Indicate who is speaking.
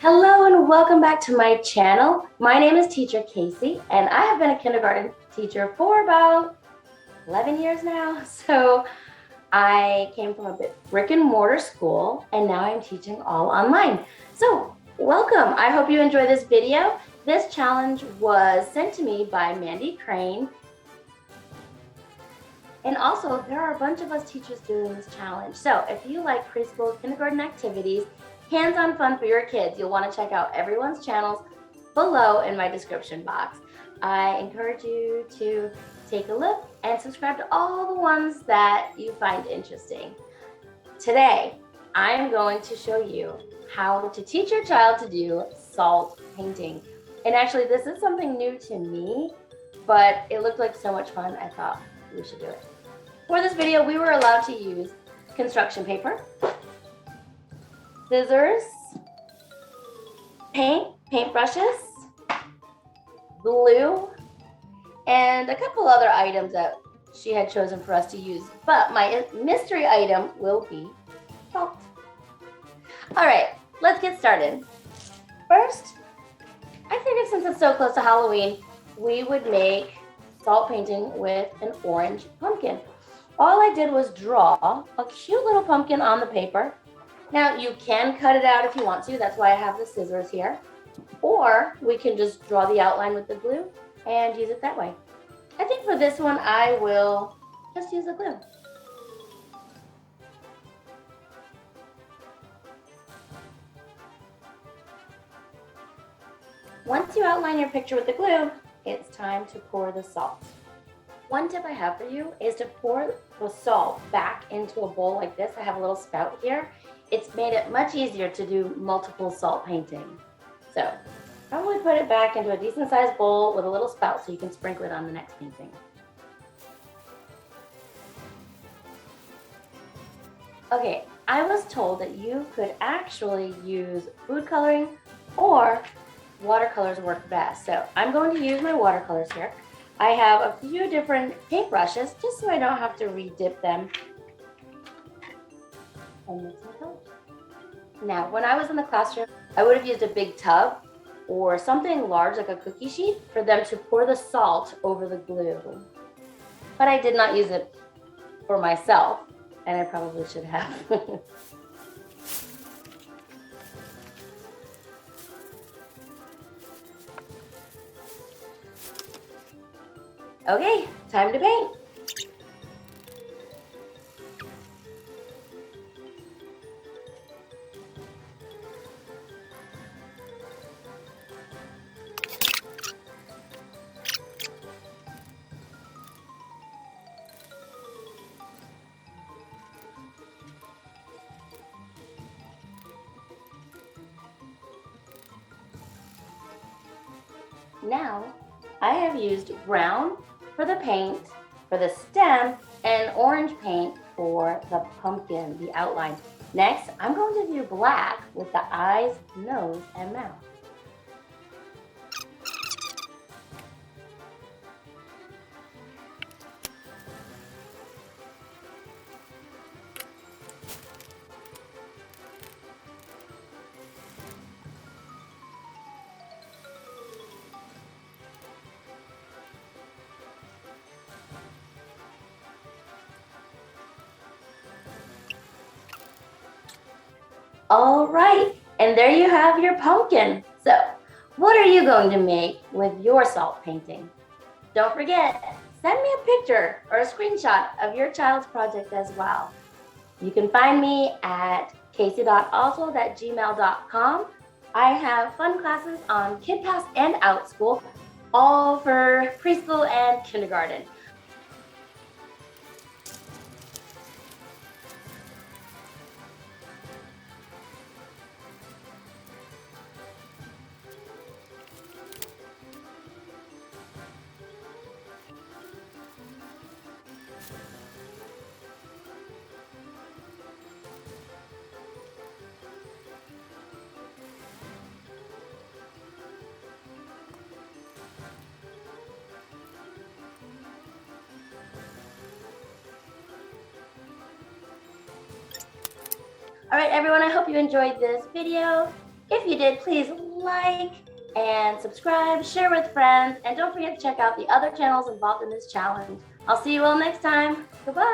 Speaker 1: Hello and welcome back to my channel. My name is Teacher Kasie and I have been a kindergarten teacher for about 11 years now. So I came from a brick and mortar school and now I'm teaching all online. So welcome. I hope you enjoy this video. This challenge was sent to me by Mandy Crane. And also there are a bunch of us teachers doing this challenge. So if you like preschool kindergarten activities, hands-on fun for your kids, you'll want to check out everyone's channels below in my description box. I encourage you to take a look and subscribe to all the ones that you find interesting. Today, I'm going to show you how to teach your child to do salt painting. And actually, this is something new to me, but it looked like so much fun, I thought we should do it. For this video, we were allowed to use construction paper, scissors, paintbrushes, glue, and a couple other items that she had chosen for us to use. But my mystery item will be salt. All right, let's get started. First, I figured since it's so close to Halloween, we would make salt painting with an orange pumpkin. All I did was draw a cute little pumpkin on the paper. Now, you can cut it out if you want to. That's why I have the scissors here. Or we can just draw the outline with the glue and use it that way. I think for this one, I will just use the glue. Once you outline your picture with the glue, it's time to pour the salt. One tip I have for you is to pour the salt back into a bowl like this. I have a little spout here. It's made it much easier to do multiple salt painting. So probably put it back into a decent sized bowl with a little spout so you can sprinkle it on the next painting. Okay, I was told that you could actually use food coloring or watercolors work best. So I'm going to use my watercolors here. I have a few different paintbrushes just so I don't have to re-dip them and mix my colors. Now, when I was in the classroom, I would have used a big tub or something large like a cookie sheet for them to pour the salt over the glue. But I did not use it for myself, and I probably should have. Okay, time to paint. Now, I have used brown for the paint, for the stem, and orange paint for the pumpkin, the outline. Next, I'm going to do black with the eyes, nose, and mouth. All right, and there you have your pumpkin. So, what are you going to make with your salt painting? Don't forget, send me a picture or a screenshot of your child's project as well. You can find me at kasie.oswald@gmail.com. I have fun classes on KidPass and OutSchool, all for preschool and kindergarten. All right, everyone, I hope you enjoyed this video. If you did, please like and subscribe, share with friends, and don't forget to check out the other channels involved in this challenge. I'll see you all next time. Goodbye.